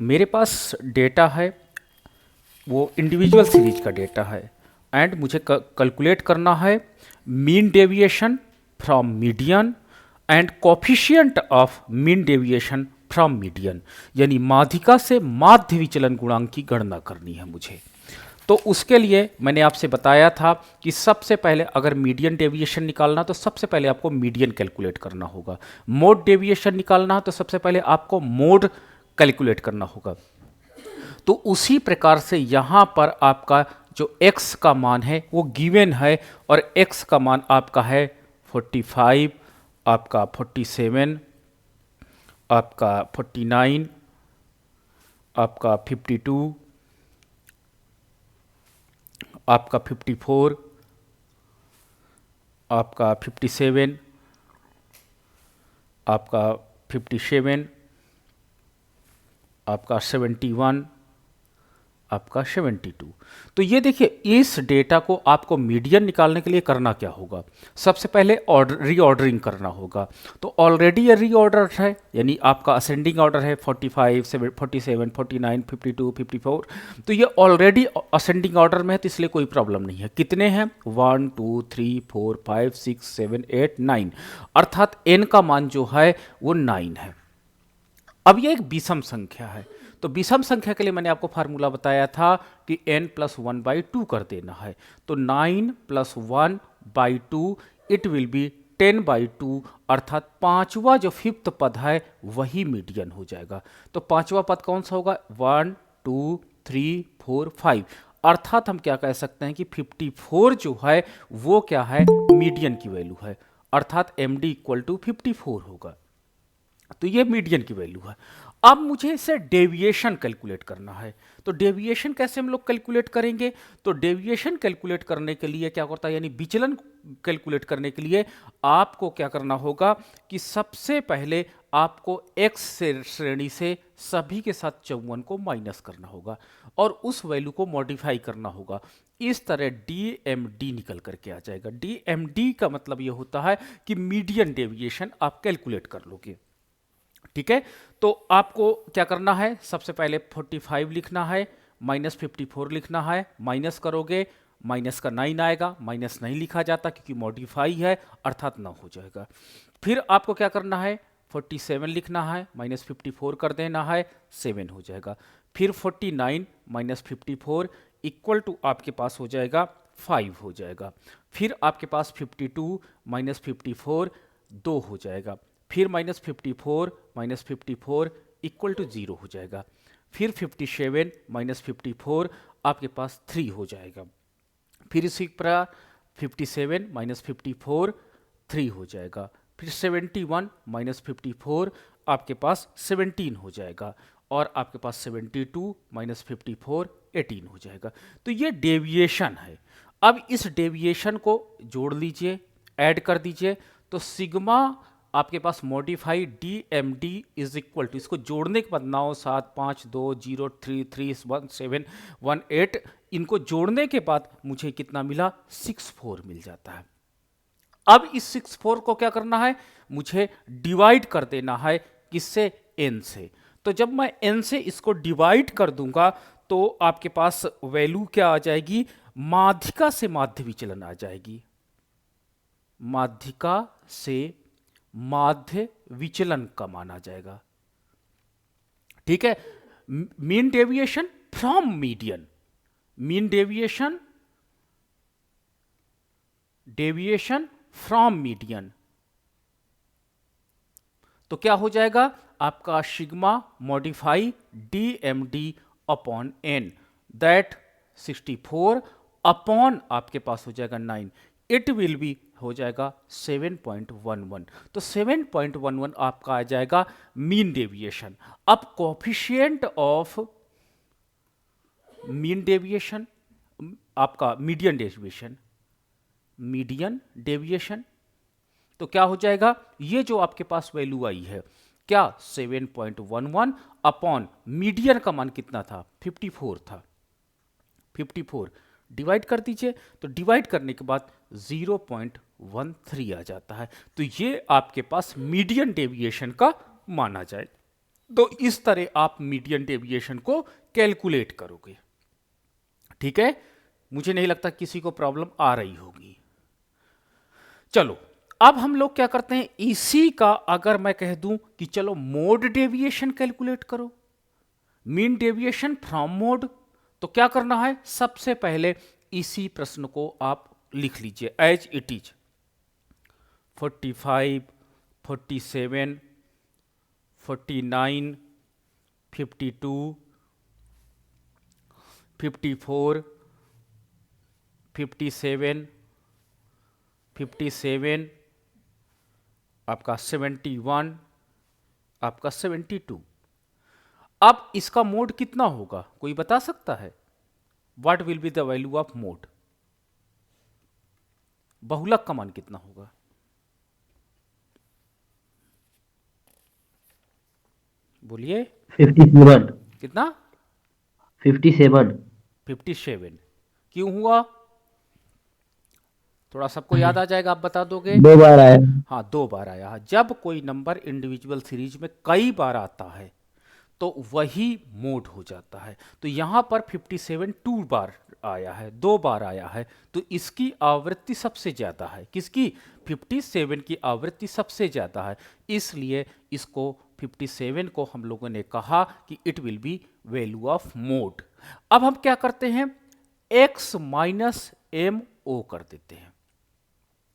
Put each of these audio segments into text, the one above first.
मेरे पास डेटा है, वो इंडिविजुअल सीरीज का डेटा है एंड मुझे कैलकुलेट करना है mean deviation from median and coefficient of mean deviation from median, यानी माध्यिका से माध्य विचलन गुणांक की गणना करनी है मुझे। तो उसके लिए मैंने आपसे बताया था कि सबसे पहले अगर मीडियन डेविएशन निकालना तो सबसे पहले आपको मीडियन कैलकुलेट करना होगा, मोड डेविएशन निकालना तो सबसे पहले आपको मोड कैलकुलेट करना होगा। तो उसी प्रकार से यहाँ पर आपका जो x का मान है वो गिवन है और x का मान आपका है 45, आपका 47, आपका 49, आपका 52, आपका 54, आपका 57, आपका 57, आपका 71, आपका 72। तो ये देखिए, इस डेटा को आपको मीडियन निकालने के लिए करना क्या होगा, सबसे पहले रीऑर्डरिंग करना होगा। तो ऑलरेडी ये रीऑर्डर है, यानी आपका असेंडिंग ऑर्डर है 45, 47, 49, 52, 54। तो ये ऑलरेडी असेंडिंग ऑर्डर में है, तो इसलिए कोई प्रॉब्लम नहीं है। कितने हैं, 1 2 3 4 5 6 7 8 9, अर्थात n का मान जो है वो 9 है। अब ये एक विषम संख्या है, तो विषम संख्या के लिए मैंने आपको फार्मूला बताया था कि n + 1/2 कर देना है। तो 9 + 1/2 इट विल बी 10/2, अर्थात पांचवा जो फिफ्थ पद है वही मीडियन हो जाएगा। तो पांचवा पद कौन सा होगा, 1 2 3 4 5, अर्थात हम क्या कह सकते हैं कि 54 जो है वो क्या है, मीडियन की वैल्यू है, अर्थात md = 54 होगा। तो ये मीडियन की वैल्यू है। अब मुझे इसे डेविएशन कैलकुलेट करना है। तो डेविएशन कैसे हम लोग कैलकुलेट करेंगे, तो डेविएशन कैलकुलेट करने के लिए क्या करता है, यानी विचलन कैलकुलेट करने के लिए आपको क्या करना होगा कि सबसे पहले आपको x से श्रेणी से सभी के साथ 54 को माइनस करना होगा और उस वैल्यू को मॉडिफाई करना होगा। इस तरह DMD निकल करके आ जाएगा। DMD का मतलब ये होता है कि मीडियन डेविएशन आप कैलकुलेट कर लोगे, ठीक है। तो आपको क्या करना है, सबसे पहले 45 लिखना है, -54 लिखना है, माइनस करोगे, माइनस का 9 आएगा, माइनस नहीं लिखा जाता क्योंकि मॉडिफाई है, अर्थात 9 हो जाएगा। फिर आपको क्या करना है, 47 लिखना है, -54 कर देना है, 7 हो जाएगा। फिर 49 -54 इक्वल टू आपके पास हो जाएगा 5 हो जाएगा। फिर आपके पास 52 -54 2 हो जाएगा। फिर -54 -54 इक्वल टू 0 हो जाएगा। फिर 57 -54 आपके पास 3 हो जाएगा। फिर इसी प्रकार 57 -54 3 हो जाएगा। फिर 71 -54 आपके पास 17 हो जाएगा और आपके पास 72 -54 18 हो जाएगा। तो ये डेविएशन है। अब इस डेविएशन को जोड़ लीजिए, ऐड कर दीजिए, तो सिग्मा आपके पास modify DMD is equal to, इसको जोड़ने के बाद 9 7 5 2 0 3 3 1 7 1 8, इनको जोड़ने के बाद मुझे कितना मिला, 64 मिल जाता है। अब इस 64 को क्या करना है, मुझे डिवाइड कर देना है, किससे, n से। तो जब मैं n से इसको डिवाइड कर दूंगा तो आपके पास वैल्यू क्या आ जाएगी, माध्यिका से माध्य विचलन आ जाएगी, माध्यिका से माध्य विचलन का मान आ जाएगा, ठीक है। Mean deviation from median, mean deviation from median, तो क्या हो जाएगा आपका sigma modify DMD upon n, that 64 upon आपके पास हो जाएगा 9, इट विल बी हो जाएगा 7.11। तो 7.11 आपका आ जाएगा मीन डेविएशन। अब कोफिशिएंट ऑफ मीन डेविएशन, आपका मीडियन डेविएशन, तो क्या हो जाएगा, ये जो आपके पास वैल्यू आई है क्या, 7.11 अपॉन मीडियन का मान कितना था, 54 था, 54 डिवाइड कर दीजिए, तो डिवाइड करने के बाद 0.13 आ जाता है। तो ये आपके पास मीडियन डेविएशन का मान आ जाए। तो इस तरह आप मीडियन डेविएशन को कैलकुलेट करोगे। ठीक है, मुझे नहीं लगता किसी को प्रॉब्लम आ रही होगी। चलो अब हम लोग क्या करते हैं, इसी का अगर मैं कह दूं कि चलो मोड डेविएशन कैलकुलेट करो, मीन डेविएशन फ्रॉम मोड, तो क्या करना है, सबसे पहले इसी प्रश्न को आप लिख लीजिए एज इट इज। 45, 47, 49, 52, 54, 57, 57, आपका 71, आपका 72। अब इसका मोड कितना होगा, कोई बता सकता है? What will be the value of mode? बहुलक का मान कितना होगा? बोलिए। 57। कितना? 57। 57। क्यों हुआ? थोड़ा सबको याद आ जाएगा, आप बता दोगे? 2 बार आया। हाँ, 2 बार आया। जब कोई नंबर इंडिविजुअल सीरीज में कई बार आता है तो वही मोड हो जाता है। तो यहां पर 57 2 बार आया है, 2 बार आया है, तो इसकी आवृत्ति सबसे ज्यादा है। किसकी? 57 की आवृत्ति सबसे ज्यादा है, इसलिए इसको 57 को हम लोगों ने कहा कि it will be value of mode. अब हम क्या करते हैं, x माइनस एम ओ कर देते हैं,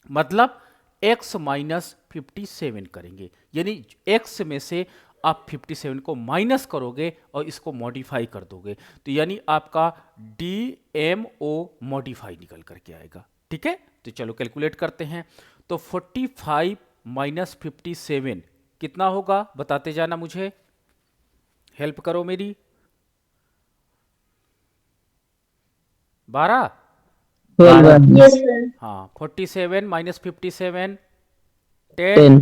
मतलब x माइनस 57 करेंगे, यानी x में से आप 57 को माइनस करोगे और इसको मॉडिफाई कर दोगे, तो यानी आपका डी एम ओ मॉडिफाई निकल करके आएगा। ठीक है, तो चलो कैलकुलेट करते हैं। तो 45 माइनस 57 कितना होगा, बताते जाना, मुझे हेल्प करो मेरी। 12। 12। Yes sir. हाँ, 47 माइनस 57 10। 10।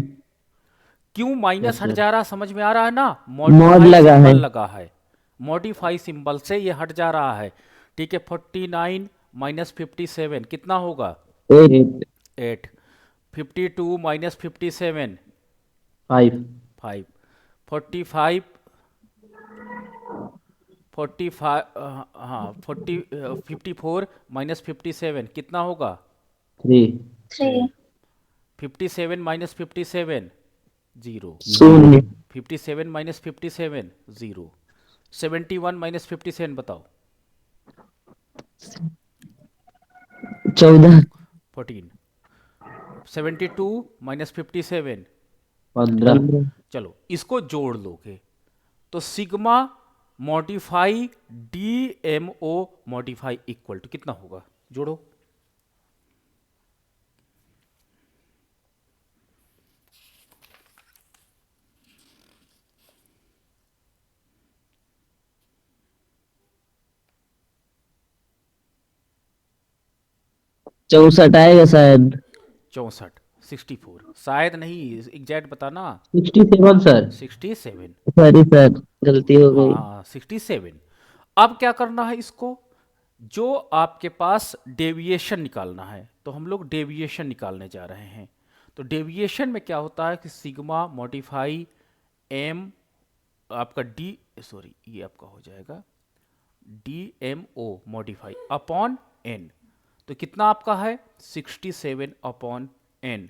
क्यों माइनस यस हट सर। जा रहा, समझ में आ रहा है ना? मॉड मॉडिफाई लगा है। सिंबल लगा है, मॉडिफाई सिंबल से ये हट जा रहा है। ठीक है, 49 माइनस 57 कितना होगा? 8। 8। 52 माइनस 57 5। 5। 45 45 हाँ 54 माइनस 57 कितना होगा? 3। 3। थ्री। 57 माइनस 57 0। 0। 57 माइनस 57 0। 71 माइनस 57 बताओ। 14। 14। 72 माइनस 57 15। चलो इसको जोड़ लोगे तो sigma modify D M O modify equal to कितना होगा, जोड़ो। चौसठ आएगा शायद। 64, 64 शायद नहीं, एग्जैक्ट बताना। 67 सर। 67। सॉरी सर, गलती हो गई। हाँ 67। अब क्या करना है इसको, जो आपके पास डेविएशन निकालना है, तो हम लोग डेविएशन निकालने जा रहे हैं। तो डेविएशन में क्या होता है कि सिग्मा मॉडिफाई एम आपका डी, सॉरी ये आपका हो जाएगा D M O modify upon N. तो कितना आपका है 67 अपॉन एन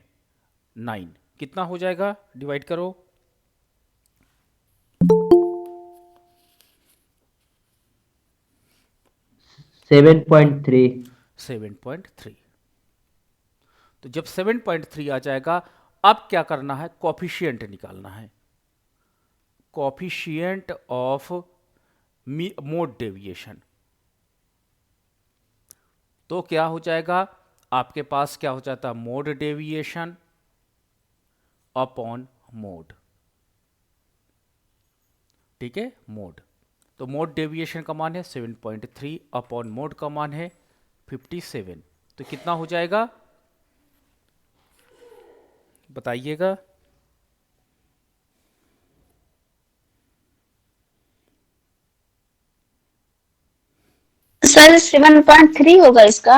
9, कितना हो जाएगा, डिवाइड करो। 7.3। 7.3। तो जब 7.3 आ जाएगा, अब क्या करना है, कॉफिशिएंट निकालना है, कॉफिशिएंट ऑफ मोड डेविएशन। तो क्या हो जाएगा, आपके पास क्या हो जाता है, मोड डेविएशन अपॉन मोड। ठीक है, मोड, तो मोड डेविएशन का मान है 7.3 अपॉन मोड का मान है 57, तो कितना हो जाएगा बताइएगा। सर 7.3 होगा इसका।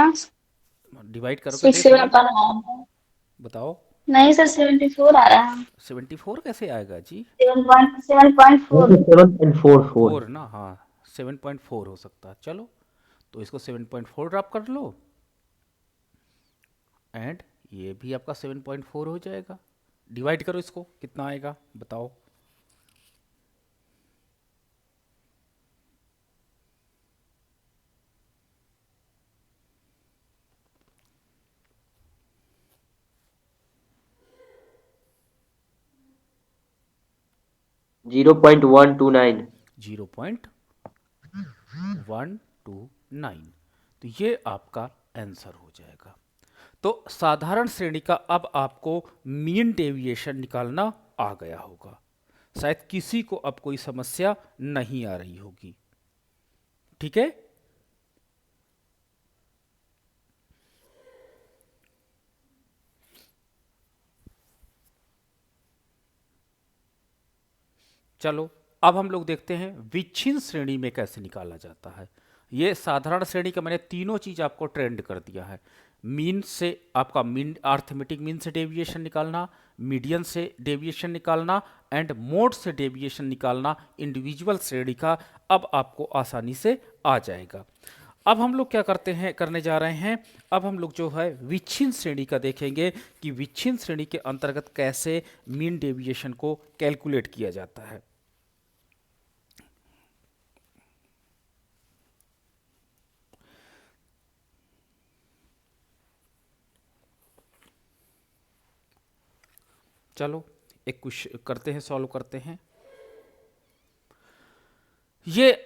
डिवाइड करो के 6 देख लो, सेवन पर। बताओ। नहीं सर 74 आ रहा है। 74 कैसे आएगा जी? 7.4। 7.44। 4 ना, हाँ 7.4 हो सकता है। चलो तो इसको 7.4 ड्रॉप कर लो, एंड ये भी आपका 7.4 हो जाएगा। डिवाइड करो इसको, कितना आएगा बताओ। 0.129। 0.129, तो ये आपका आंसर हो जाएगा। तो साधारण श्रेणी का अब आपको मीन डेविएशन निकालना आ गया होगा। शायद किसी को अब कोई समस्या नहीं आ रही होगी। ठीक है, चलो अब हम लोग देखते हैं विच्छिन्न श्रेणी में कैसे निकाला जाता है। ये साधारण श्रेणी का मैंने तीनों चीज आपको ट्रेंड कर दिया है। मीन से आपका मीन अर्थमेटिक मीन से डेविएशन निकालना, मीडियन से डेविएशन निकालना, एंड मोड से डेविएशन निकालना इंडिविजुअल श्रेणी का अब आपको आसानी से आ जाएगा। अब हम लोग क्या करने जा रहे हैं, अब हम लोग जो है विच्छिन्न श्रेणी का देखेंगे कि विच्छिन्न श्रेणी के अंतर्गत कैसे मीन डेविएशन को कैलकुलेट किया जाता है। चलो एक कुछ करते हैं, सॉल्व करते हैं। ये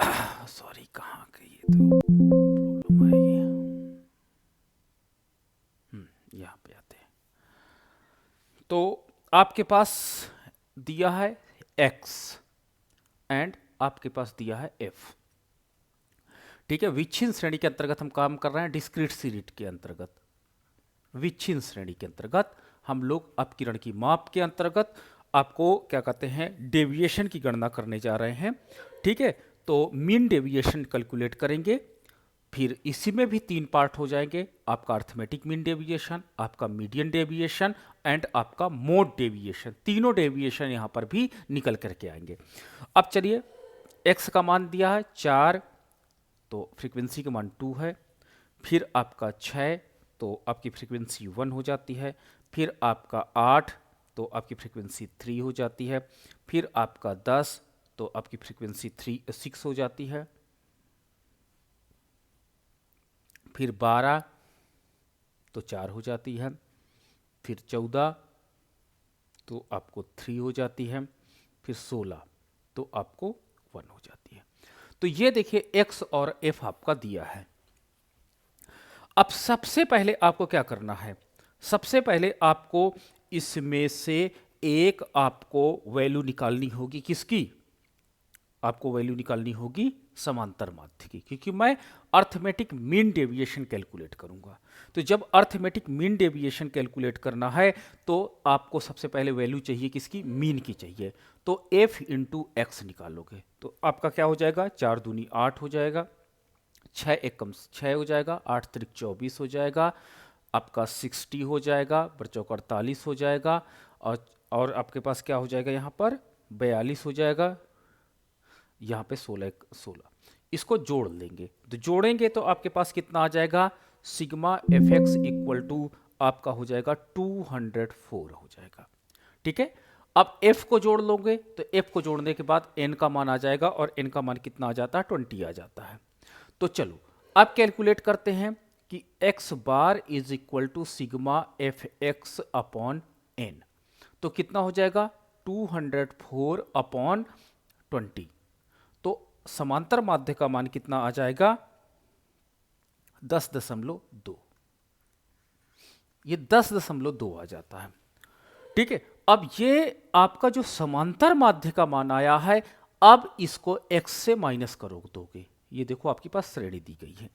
सॉरी कहाँ गई, ये तो प्रॉब्लम आएगी। यहाँ पे आते हैं। तो आपके पास दिया है x एंड आपके पास दिया है f। ठीक है, विच्छिन्न श्रेणी के अंतर्गत हम काम कर रहे हैं डिस्क्रीट सीरीज के अंतर्गत। विच्छिन्न श्रेणी के अंतर्गत हम लोग अपकिरण की माप के अंतर्गत आपको क्या कहते हैं डेविएशन की गणना करने जा रहे हैं। ठीक है, तो मीन डेविएशन कैलकुलेट करेंगे, फिर इसी में भी 3 पार्ट हो जाएंगे, आपका अर्थमेटिक मीन डेविएशन, आपका मीडियन डेविएशन एंड आपका मोड डेविएशन। तीनों डेविएशन यहाँ पर भी निकल करके आएंगे। अब चलिए, x का मान दिया है 4, तो फ्रीक्वेंसी का मान 2 है। फिर आपका 6, तो आपकी फ्रीक्वेंसी 1 हो जाती है। फिर आपका 8, तो आपकी फ्रीक्वेंसी 3 हो जाती है। फिर आपका 10, तो आपकी फ्रीक्वेंसी 6 हो जाती है। फिर 12, तो 4 हो जाती है। फिर 14, तो आपको 3 हो जाती है। फिर 16, तो आपको 1 हो जाती है। तो ये देखिए x और f आपका दिया है। अब सबसे पहले आपको क्या करना है, सबसे पहले आपको इसमें से एक आपको वैल्यू निकालनी होगी। किसकी? आपको वैल्यू निकालनी होगी समांतर माध्य की, क्योंकि मैं अर्थमेटिक मीन डेविएशन कैलकुलेट करूंगा। तो जब अर्थमेटिक मीन डेविएशन कैलकुलेट करना है तो आपको सबसे पहले वैल्यू चाहिए किसकी? मीन की चाहिए। तो f इंटू एक्स निकालोगे तो आपका क्या हो जाएगा, 4 दूनी 8 हो जाएगा, 6 एकम 6 हो जाएगा, 8 त्रिक 24 हो जाएगा, आपका 60 हो जाएगा, बरचौक 48 हो जाएगा, और आपके पास क्या हो जाएगा, यहाँ पर 42 हो जाएगा, यहाँ पे 16 इसको जोड़ लेंगे। तो जोड़ेंगे तो आपके पास कितना आ जाएगा, sigma F X equal to आपका हो जाएगा 204 हो जाएगा। ठीक है, अब f को जोड़ लोगे तो f को जोड़ने के बाद n का मान आ जाएगा, और n का मान कितना आ जाता है, 20 आ जाता है। तो चलो अब कैलकुलेट करते हैं कि x bar is equal to sigma F X upon N. तो कितना हो जाएगा, 204 अपॉन 20। तो समांतर माध्य का मान कितना आ जाएगा, 10.2। ये 10.2 आ जाता है। ठीक है, अब ये आपका जो समांतर माध्य का मान आया है, अब इसको x से माइनस करो दोगे। ये देखो आपके पास श्रेणी दी गई है,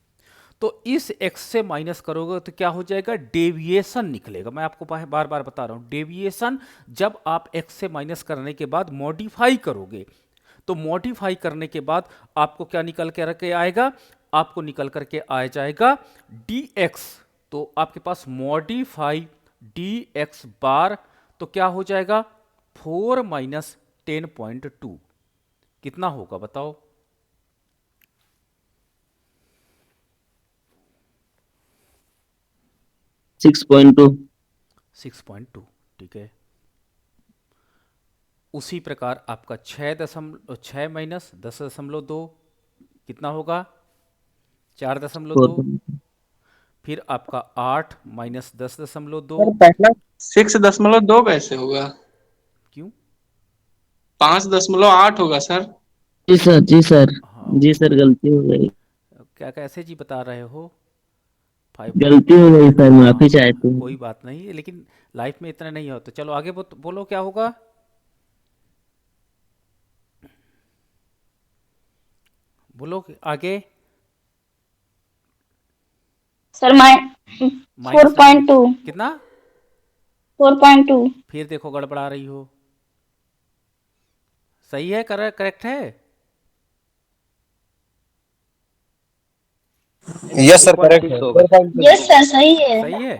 तो इस x से माइनस करोगे तो क्या हो जाएगा, डेविएशन निकलेगा। मैं आपको बार बार बता रहा हूं, डेविएशन जब आप x से माइनस करने के बाद मॉडिफाई करोगे, तो मॉडिफाई करने के बाद आपको क्या निकल के आएगा, आपको निकल करके आ जाएगा dx। तो आपके पास मॉडिफाई डी एक्स बार, तो क्या हो जाएगा 4 माइनस 10.2, कितना होगा बताओ? 6.2। 6.2, ठीक है। उसी प्रकार आपका 6 माइनस 10.2 कितना होगा? 4.2। 4। फिर आपका 8 माइनस 10.2, सर पहला 6.2 कैसे होगा? क्यों? 5.8 होगा सर। जी सर, जी सर। हाँ जी सर, गलती हो गई। क्या कैसे जी बता रहे हो? 5 गलती हो गई सर, माफी हाँ चाहती हूँ। कोई बात नहीं, लेकिन लाइफ में इतना नहीं हो तो चलो आगे बोलो क्या होगा? बोलो आगे। सर फोर माइनस का पॉइंट टू कितना? 4.2। फिर देखो गड़बड़ा रही हो। सही है, करेक्ट है? यस सर, करेक्ट 3.6 है। होगा। 4.2। यस सर, सही है। सही है।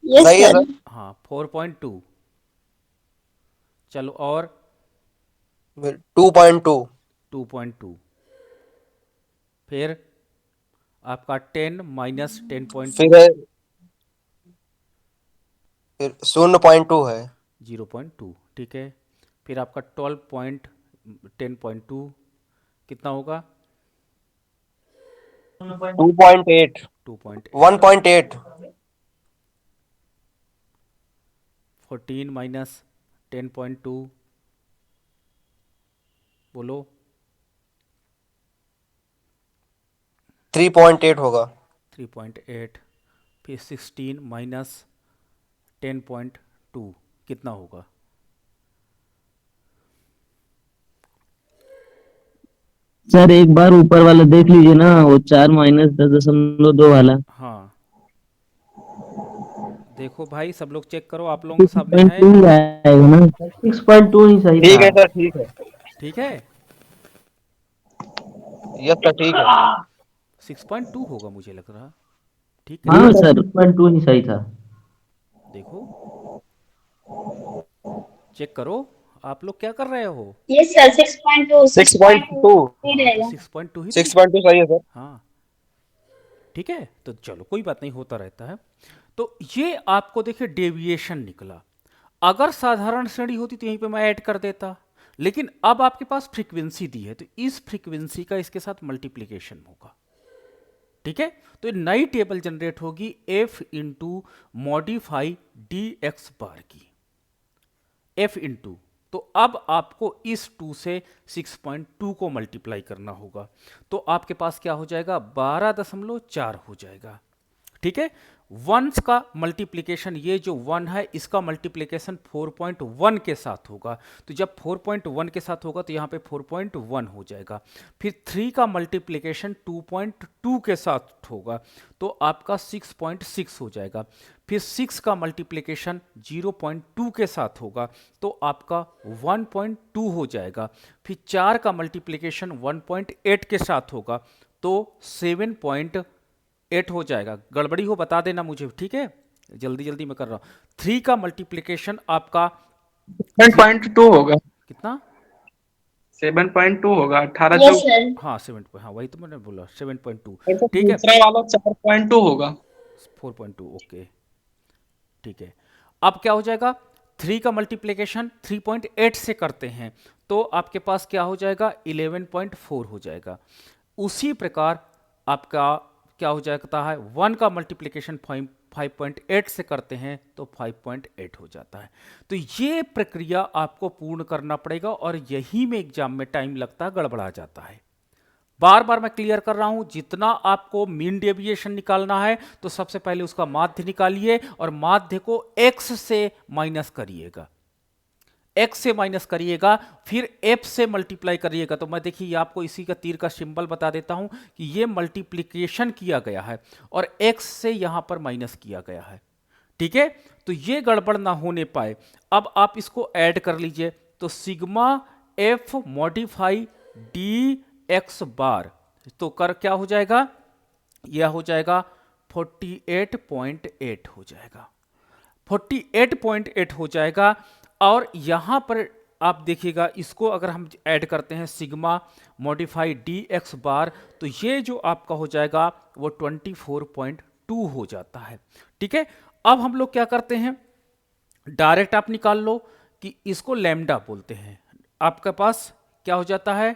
यस सही है सर। सर। हाँ 4.2। चलो और 2.2। 2.2। फिर आपका 10 माइनस 10.2, फिर 0.2 है। 0.2, ठीक है। फिर आपका 12.10.2 कितना होगा? 2.8। 2.8। 1.8। 14 माइनस 10.2 बोलो। 3.8 होगा। 3.8। फिर 16 माइनस 10.2 कितना होगा? सर एक बार ऊपर वाला देख लीजिए ना, वो 4 - 10.2 वाला। हाँ देखो भाई, सब लोग चेक करो, आप लोगों के सिक्स सामने पॉइंट है। टू ही आएगा ना? 6.2 ही सही ठीक था। है सर, ठीक है। ठीक है, यस सर, ठीक है। 6.2 होगा मुझे लग रहा। ठीक है, हाँ सर, 6.2 ही सही था। देखो चेक करो, आप लोग क्या कर रहे हो? Yes sir, 6.2 6.2 6.2। ही हाँ तो रहेगा। 6.2 ही तो। 6.2 सही है सर। हाँ ठीक है, तो चलो कोई बात नहीं, होता रहता है। तो ये आपको देखिए डेविएशन निकला। अगर साधारण श्रेणी होती तो यहीं पे मैं ऐड कर देता, लेकिन अब आपके पास फ्रीक्वेंसी दी है तो इस फ्रीक्वेंसी का इसके साथ मल्टीप्लीकेशन होगा। ठीक है, तो नई टेबल जनरेट होगी F into modify D X bar की, एफ इंटू। तो अब आपको इस 2 से 6.2 को मल्टीप्लाई करना होगा, तो आपके पास क्या हो जाएगा 12.4 हो जाएगा। ठीक है, वंस का मल्टीप्लिकेशन, ये जो 1 है इसका मल्टीप्लिकेशन 4.1 के साथ होगा, तो जब 4.1 के साथ होगा तो यहाँ पे 4.1 हो जाएगा। फिर 3 का मल्टीप्लिकेशन 2.2 के साथ होगा तो आपका 6.6 हो जाएगा। फिर 6 का मल्टीप्लिकेशन 0.2 के साथ होगा तो आपका 1.2 हो जाएगा। फिर 4 का मल्टीप्लिकेशन 1.8 के साथ होगा तो 7.8 हो जाएगा। गड़बड़ी हो बता देना मुझे, ठीक है, जल्दी जल्दी मैं कर रहा हूँ। 3 का मल्टीप्लिकेशन आपका 7.2 होगा। कितना? 7.2 होगा। 18 यस चौक। सर। हाँ 7, हाँ वही तो मैंने बोला 7.2। तो ठीक है, दूसरा वाला 4.2 होगा। 4.2, ओके ठीक है। अब क्या हो जाएगा, 3 का मल्टीप्लिकेशन 3.8 से करते हैं तो आपके पास क्या हो जाएगा 11.4 हो जाएगा। उसी प्रकार आपका क्या हो जाता है, 1 का मल्टीप्लिकेशन 5.8 से करते हैं तो 5.8 हो जाता है। तो ये प्रक्रिया आपको पूर्ण करना पड़ेगा और यही में एग्जाम में टाइम लगता है, गड़बड़ा जाता है। बार बार मैं क्लियर कर रहा हूं, जितना आपको मीन डेविएशन निकालना है तो सबसे पहले उसका माध्य निकालिए और माध्य को x से माइनस करिएगा, x से माइनस करिएगा, फिर f से मल्टीप्लाई करिएगा। तो मैं देखिए आपको इसी का तीर का सिंबल बता देता हूं कि ये मल्टीप्लिकेशन किया गया है और x से यहां पर माइनस किया गया है। ठीक है, तो ये गड़बड़ ना होने पाए, अब आप इसको ऐड कर लीजिए। तो sigma f modify D X bar, तो कर क्या हो जाएगा, यह हो जाएगा 48.8 हो जाएगा। 48.8 हो जाएगा। और यहाँ पर आप देखिएगा, इसको अगर हम ऐड करते हैं sigma modify D X bar, तो ये जो आपका हो जाएगा वो 24.2 हो जाता है। ठीक है, अब हम लोग क्या करते हैं, डायरेक्ट आप निकाल लो कि इसको लैम्डा बोलते हैं। आपके पास क्या हो जाता है,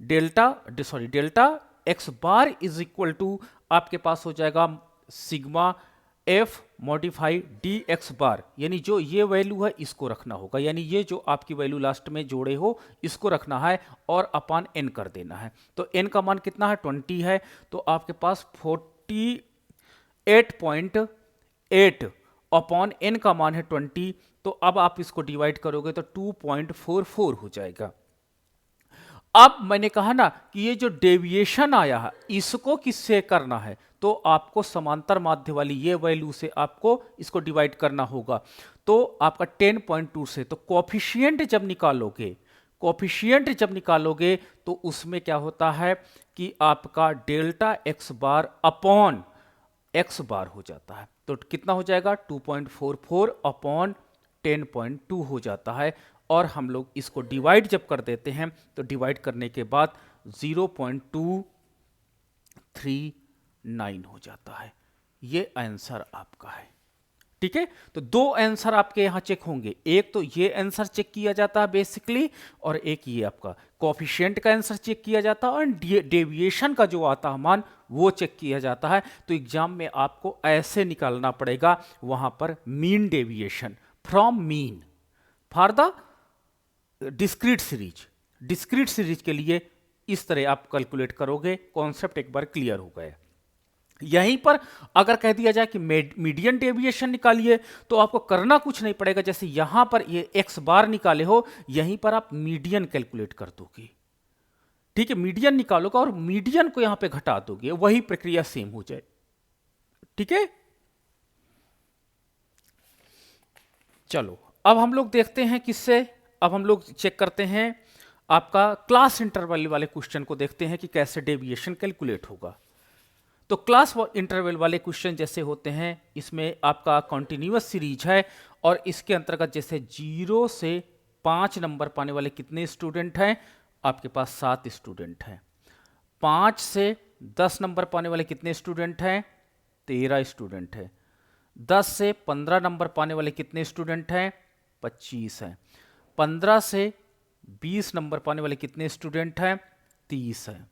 delta X bar is equal to आपके पास हो जाएगा sigma F modify D X bar, यानी जो ये वैल्यू है इसको रखना होगा, यानी ये जो आपकी वैल्यू लास्ट में जोड़े हो इसको रखना है और अपान एन कर देना है। तो एन का मान कितना है, 20 है, तो आपके पास 48.8 अपॉन एन का मान है 20। तो अब आप इसको डिवाइड करोगे तो 2.44 हो जाएगा। अब मैंने कहा ना कि ये जो डेविएशन आया है इसको किससे करना है, तो आपको समांतर माध्य वाली ये वैल्यू से आपको इसको डिवाइड करना होगा। तो आपका 10.2 से, तो कोफिशिएंट जब निकालोगे तो उसमें क्या होता है कि आपका delta X bar upon X bar हो जाता है। तो कितना हो जाएगा, 2.44 अपॉन 10.2 हो जाता है। और हम लोग इसको डिवाइड जब कर देते हैं तो डिवाइड करने के बाद 0.239 हो जाता है। ये आंसर आपका है। ठीक है, तो दो आंसर आपके यहां चेक होंगे, एक तो ये आंसर चेक किया जाता है बेसिकली, और एक ये आपका कोफिशिएंट का आंसर चेक किया जाता है, और डेविएशन का जो आता है मान वो चेक किया जाता है। तो एग्जाम में आपको ऐसे निकालना पड़ेगा, वहां पर mean deviation from mean for the discrete series के लिए इस तरह आप कैलकुलेट करोगे। कॉन्सेप्ट एक बार क्लियर हो गया। यहीं पर अगर कह दिया जाए कि मीडियन डेविएशन निकालिए, तो आपको करना कुछ नहीं पड़ेगा, जैसे यहां पर ये एक्स बार निकाले हो, यहीं पर आप मीडियन कैलकुलेट कर दोगे। ठीक है, मीडियन निकालोगे और मीडियन को यहां पे घटा दोगे, वही प्रक्रिया सेम हो जाए। ठीक है, चलो अब हम लोग देखते हैं किससे, अब हम लोग चेक करते हैं आपका क्लास इंटरवल वाले क्वेश्चन को, देखते हैं कि कैसे डेविएशन कैलकुलेट होगा। तो क्लास इंटरवल वाले क्वेश्चन जैसे होते हैं, इसमें आपका कॉन्टिन्यूअस सीरीज है और इसके अंतर्गत जैसे 0 से 5 नंबर पाने वाले कितने स्टूडेंट हैं, आपके पास 7 स्टूडेंट हैं। 5 से 10 नंबर पाने वाले कितने स्टूडेंट हैं, 13 स्टूडेंट हैं। 10 से 15 नंबर पाने वाले कितने स्टूडेंट हैं, 25 हैं। 15 से 20 नंबर पाने वाले कितने स्टूडेंट हैं, 30 हैं।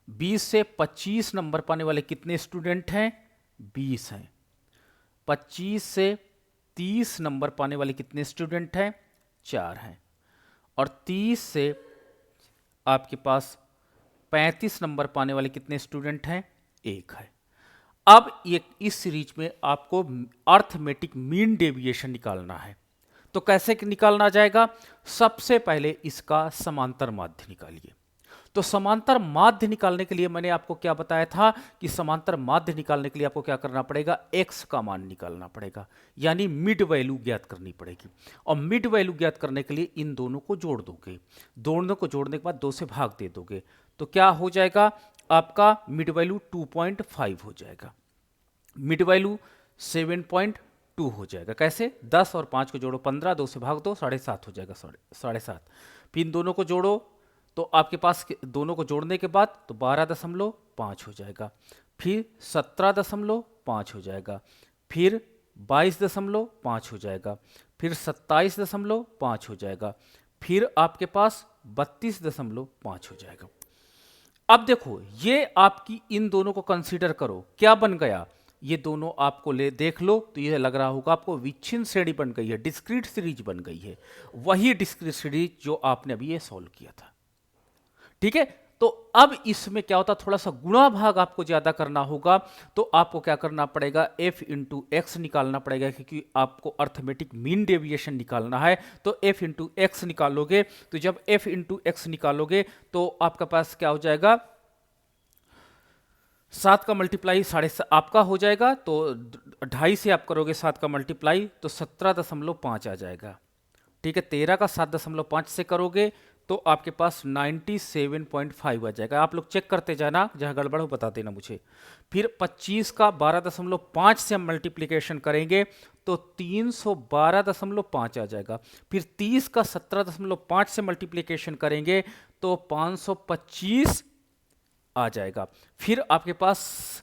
20 से 25 नंबर पाने वाले कितने स्टूडेंट हैं, 20 हैं। 25 से 30 नंबर पाने वाले कितने स्टूडेंट हैं, 4 हैं। और 30 से आपके पास 35 नंबर पाने वाले कितने स्टूडेंट हैं, 1 है। अब ये इस सीरीज में आपको अर्थमेटिक मीन डेविएशन निकालना है। तो कैसे निकालना जाएगा, सबसे पहले इसका समांतर माध्य निकालिए। तो समांतर माध्य निकालने के लिए मैंने आपको क्या बताया था कि समांतर माध्य निकालने के लिए आपको क्या करना पड़ेगा, x का मान निकालना पड़ेगा, यानी मिड वैल्यू ज्ञात करनी पड़ेगी। और मिड वैल्यू ज्ञात करने के लिए इन दोनों को जोड़ दोगे, दोनों को जोड़ने के बाद 2 से भाग दे दोगे, तो क्या हो जाएगा, आपका मिड वैल्यू 2.5 हो जाएगा, मिड वैल्यू 7.2 हो जाएगा। कैसे, 10 और 5 को जोड़ो, 15, 2 से भाग दो, 7.5 हो जाएगा, 7.5। फिर इन दोनों को जोड़ो, तो आपके पास दोनों को जोड़ने के बाद तो 12.5 हो जाएगा, फिर 17.5 हो जाएगा, फिर 22.5 हो जाएगा, फिर 27.5 हो जाएगा, फिर आपके पास 32.5 हो जाएगा। अब देखो, ये आपकी इन दोनों को कंसीडर करो, क्या बन गया, ये दोनों आपको ले देख लो तो ये लग रहा होगा आपको विच्छिन्न श्रेणी बन गई है, डिस्क्रीट सीरीज बन गई है, वही डिस्क्रीट सीरीज जो आपने अभी ये सॉल्व किया था। ठीक है, तो अब इसमें क्या होता, थोड़ा सा गुणा भाग आपको ज्यादा करना होगा, तो आपको क्या करना पड़ेगा, f इंटू एक्स निकालना पड़ेगा, क्योंकि आपको अर्थमेटिक मीन डेविएशन निकालना है। तो f इंटू एक्स निकालोगे, तो जब f इंटू एक्स निकालोगे तो आपका पास क्या हो जाएगा, 7 का मल्टीप्लाई 7.5 आपका हो जाएगा, तो 2.5 से आप करोगे 7 का मल्टीप्लाई तो 17.5 आ जाएगा। ठीक है, 13 का 7.5 से करोगे तो आपके पास 97.5 आ जाएगा। आप लोग चेक करते जाना, जहाँ गड़बड़ हो बता देना मुझे। फिर 25 का 12.5 से हम मल्टीप्लिकेशन करेंगे तो 312.5 आ जाएगा। फिर 30 का 17.5 से मल्टीप्लिकेशन करेंगे तो 525 आ जाएगा। फिर आपके पास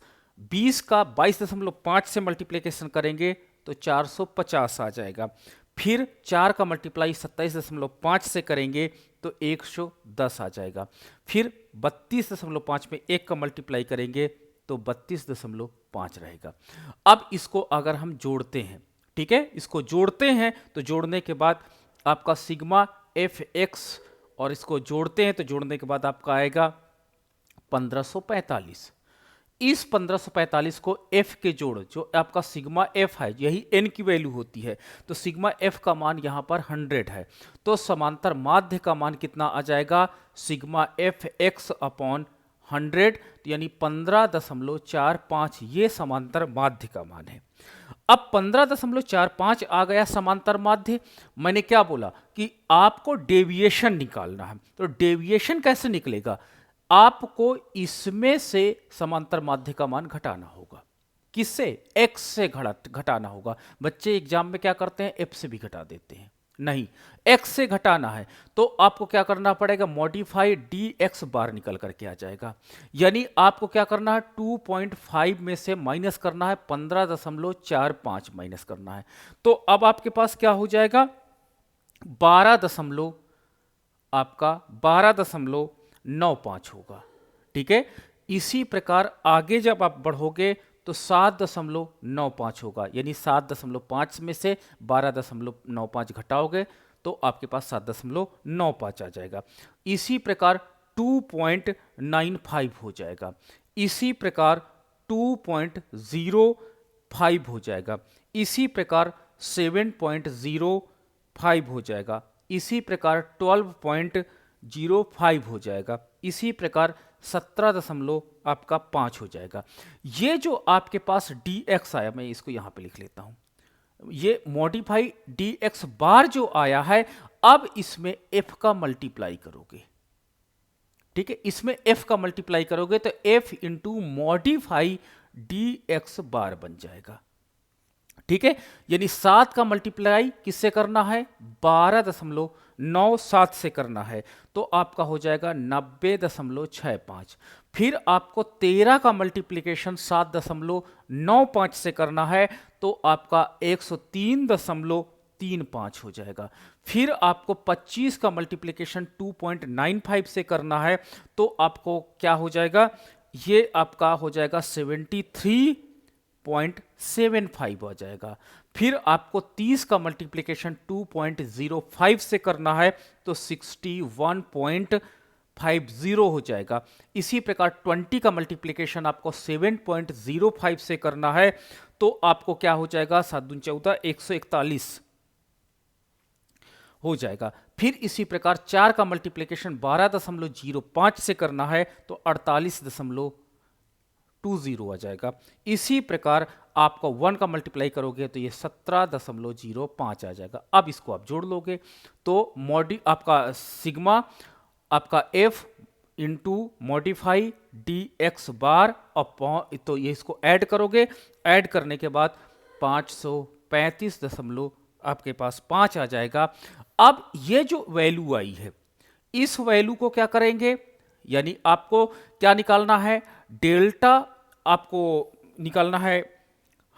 20 का 22.5 से मल्टीप्लिकेशन करेंगे तो 450 आ जाएगा। फिर 4 का मल्टीप्लाई 27.5 से करेंगे तो 110 आ जाएगा। फिर 32.5 में 1 का मल्टीप्लाई करेंगे तो 32.5 रहेगा। अब इसको अगर हम जोड़ते हैं, ठीक है, इसको जोड़ते हैं तो जोड़ने के बाद आपका सिग्मा एफ एक्स, और इसको जोड़ते हैं तो जोड़ने के बाद आपका आएगा 1545। इस 1545 को f के जोड़, जो आपका सिग्मा f है, यही n की वैल्यू होती है, तो सिग्मा f का मान यहाँ पर 100 है, तो समांतर माध्य का मान कितना आ जाएगा, सिग्मा एफ एक्स अपॉन 100, यानी 15.45 ये समांतर माध्य का मान है। अब 15.45 आ गया समांतर माध्य। मैंने क्या बोला कि आपको डेविएशन निकालना है, तो डेविएशन कैसे निकलेगा, आपको इसमें से समांतर माध्य का मान घटाना होगा। किससे, x से घटाना होगा। बच्चे एग्जाम में क्या करते हैं, f से भी घटा देते हैं, नहीं, x से घटाना है तो आपको क्या करना पड़ेगा, मॉडिफाई dx बार निकल करके आ जाएगा। यानी आपको क्या करना है, 2.5 में से माइनस करना है 15.45 माइनस करना है। तो अब आपके पास क्या हो जाएगा, 12.95 होगा। ठीक है, इसी प्रकार आगे जब आप बढ़ोगे तो 7.95 होगा, यानी 7.5 में से 12.95 घटाओगे तो आपके पास 7.95 आ जाएगा। इसी प्रकार 2.95 हो जाएगा, इसी प्रकार 2.05 हो जाएगा, इसी प्रकार 7.05 हो जाएगा, इसी प्रकार 12.05 हो जाएगा, इसी प्रकार 17.5 हो जाएगा। ये जो आपके पास dx आया, मैं इसको यहां पे लिख लेता हूं, ये मॉडिफाई dx बार जो आया है, अब इसमें f का मल्टीप्लाई करोगे, ठीक है, इसमें f का मल्टीप्लाई करोगे तो f इंटू मॉडिफाई dx बार बन जाएगा। ठीक है, यानी 7 का मल्टीप्लाई किससे करना है, 12.97 से करना है, तो आपका हो जाएगा 90.65। फिर आपको 13 का मल्टीप्लिकेशन 7.95 से करना है, तो आपका 103.35 हो जाएगा। फिर आपको 25 का मल्टीप्लिकेशन 2.95 से करना है, तो आपको क्या हो जाएगा, ये आपका हो जाएगा 73.75 आ जाएगा। फिर आपको 30 का मल्टीप्लिकेशन 2.05 से करना है, तो 61.50 हो जाएगा। इसी प्रकार 20 का मल्टीप्लिकेशन आपको 7.05 से करना है, तो आपको क्या हो जाएगा, 7 दूनी 14, 141 हो जाएगा। फिर इसी प्रकार 4 का मल्टीप्लिकेशन 12.05 से करना है, तो 48.20 आ जाएगा। इसी प्रकार आपका 1 का मल्टीप्लाई करोगे तो ये 17.05 आ जाएगा। अब इसको आप जोड़ लोगे तो आपका सिग्मा आपका f into modify dx bar upon, तो ये इसको ऐड करोगे, ऐड करने के बाद 535 आपके पास 5 आ जाएगा। अब ये जो वैल्यू आई है, इस वैल्यू को क्या करेंगे, यानी आपको क्या निकालना है, डेल्टा आपको निकालना है,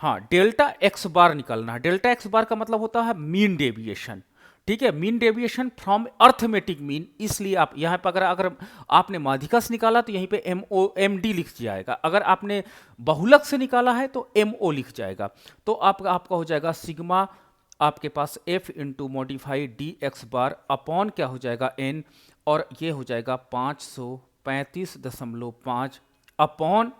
हाँ, डेल्टा एक्स बार निकालना है। डेल्टा एक्स बार का मतलब होता है मीन डेविएशन, ठीक है, mean deviation from arithmetic mean. इसलिए आप यहाँ पर अगर आपने माध्यिका से निकाला तो यहीं पे MD लिख जाएगा, अगर आपने बहुलक से निकाला है तो MO लिख जाएगा। तो आपका हो जाएगा सिग्मा आपके पास f into modify dx bar upon क्या हो जाएगा n, और ये हो जाएगा 535.5 अपॉन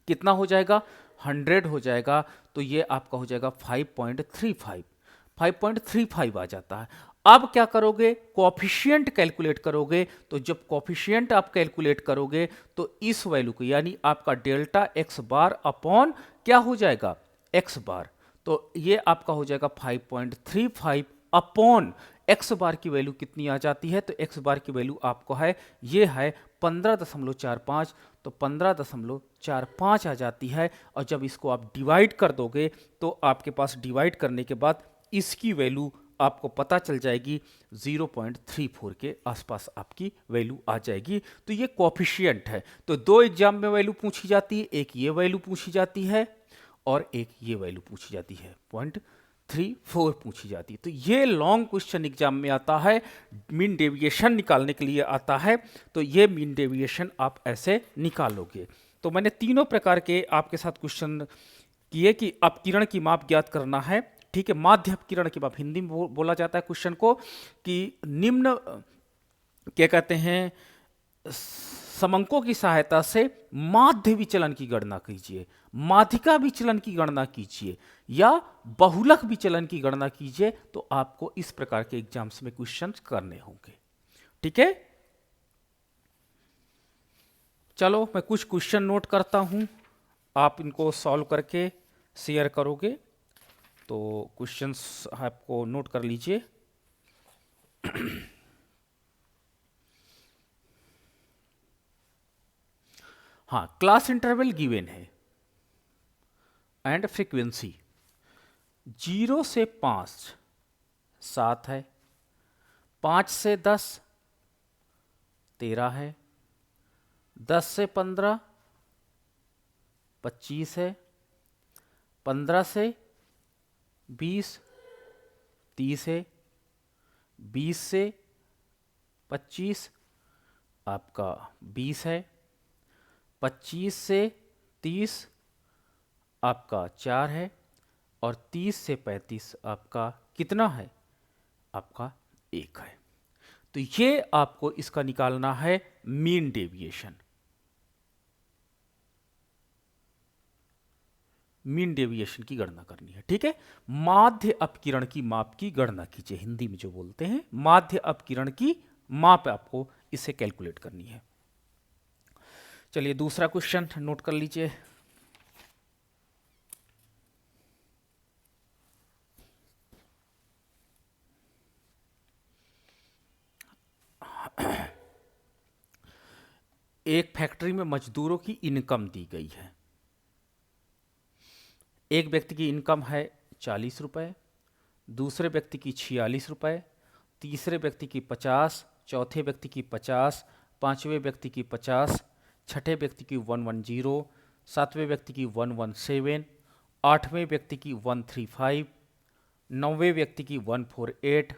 कितना हो जाएगा, 100 हो जाएगा। तो ये आपका हो जाएगा 5.35 आ जाता है। अब क्या करोगे, कोएफिशिएंट कैलकुलेट करोगे, तो जब कोएफिशिएंट आप कैलकुलेट करोगे तो इस वैल्यू को, यानी आपका डेल्टा एक्स बार अपॉन क्या हो जाएगा, एक्स बार, तो ये आपका हो जाएगा 5.35 अपॉन एक्स बार की वैल्यू कितनी आ जाती है, तो एक्स बार की वैल्यू आपको है, ये है 15.45, तो 15.45 आ जाती है। और जब इसको आप डिवाइड कर दोगे तो आपके पास डिवाइड करने के बाद इसकी वैल्यू आपको पता चल जाएगी 0.34 के आसपास आपकी वैल्यू आ जाएगी। तो ये कोएफिशिएंट है। तो दो एग्जाम में वैल्यू पूछी जाती है, एक ये वैल्यू पूछी जाती है और एक ये वैल्यू पूछी जाती है, 0.34 पूछी जाती है। तो ये लॉन्ग क्वेश्चन एग्जाम में आता है, मीन डेविएशन निकालने के लिए आता है। तो ये मीन डेविएशन आप ऐसे निकालोगे। तो मैंने तीनों प्रकार के आपके साथ क्वेश्चन किए कि अपकिरण की माप ज्ञात करना है, ठीक है। माध्य अपकिरण की माप हिंदी में बोला जाता है क्वेश्चन को कि निम्न क्या कहते हैं, समंकों की सहायता से माध्य विचलन की गणना कीजिए, माध्यिका विचलन की गणना कीजिए या बहुलक विचलन की गणना कीजिए। तो आपको इस प्रकार के एग्जाम्स में क्वेश्चंस करने होंगे, ठीक है। चलो मैं कुछ क्वेश्चन नोट करता हूं, आप इनको सॉल्व करके शेयर करोगे। तो क्वेश्चंस आपको नोट कर लीजिए। हाँ, क्लास इंटरवल गिवन है एंड फ्रीक्वेंसी 0 से 5 7 है, 5 से 10 13 है, 10 से 15 25 है, 15 से 20 30 है, 20 से 25 आपका 20 है, 25 से 30 आपका 4 है और 30 से 35 आपका कितना है, आपका 1 है। तो ये आपको इसका निकालना है मीन डेविएशन। मीन डेविएशन की गणना करनी है, ठीक है। माध्य अपकिरण की माप की गणना कीजिए, हिंदी में जो बोलते हैं माध्य अपकिरण की माप आपको इसे कैलकुलेट करनी है। चलिए दूसरा क्वेश्चन नोट कर लीजिए। एक फैक्ट्री में मजदूरों की इनकम दी गई है। एक व्यक्ति की इनकम है 40 रुपये, दूसरे व्यक्ति की 46 रुपये, तीसरे व्यक्ति की 50, चौथे व्यक्ति की 50, पांचवें व्यक्ति की 50, छठे व्यक्ति की 110, सातवें व्यक्ति की 117, आठवें व्यक्ति की 135, नौवें व्यक्ति की 148,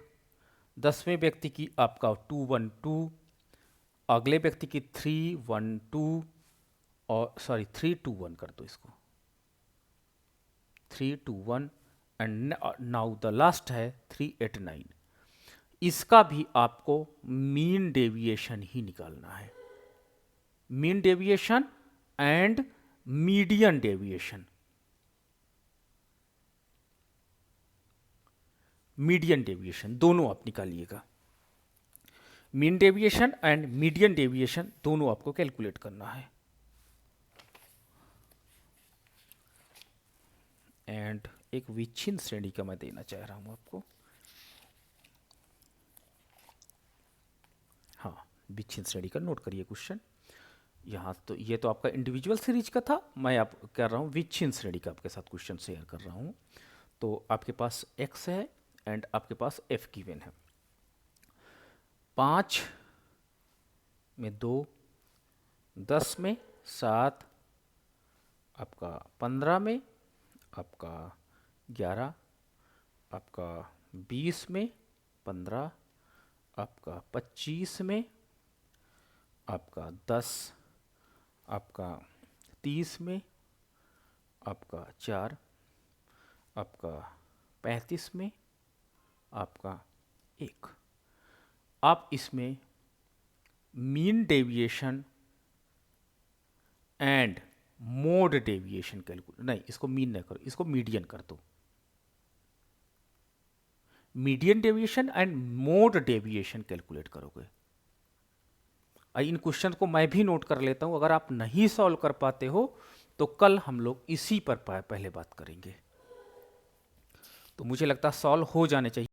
10वें व्यक्ति की आपका 212, अगले व्यक्ति की 312 और 321 कर दो इसको, 321 एंड नाउ द लास्ट है 389। इसका भी आपको मीन डेविएशन ही निकालना है, mean deviation and median deviation. Median deviation दोनों आप निकालिएगा, mean deviation and median deviation दोनों आपको कैलकुलेट करना है। एंड एक विच्छिन्न श्रेणी का मैं देना चाह रहा हूं आपको। हाँ, विच्छिन्न श्रेणी का नोट करिए क्वेश्चन यहाँ। तो ये तो आपका इंडिविजुअल सीरीज का था, मैं आप कर रहा हूँ विच्छिन्न श्रेणी का आपके साथ क्वेश्चन शेयर कर रहा हूँ। तो आपके पास x है एंड आपके पास f गिवन है। 5 में 2, 10 में 7, आपका 15 में आपका 11, आपका 20 में 15, आपका 25 में आपका 10, आपका 30 में आपका 4, आपका 35 में आपका 1। आप इसमें mean deviation and mode deviation calculate, नहीं इसको मीन न करो, इसको मीडियन कर दो। Median deviation and mode deviation calculate करोगे। इन क्वेश्चन को मैं भी नोट कर लेता हूं, अगर आप नहीं सॉल्व कर पाते हो तो कल हम लोग इसी पर पहले बात करेंगे। तो मुझे लगता है सॉल्व हो जाने चाहिए।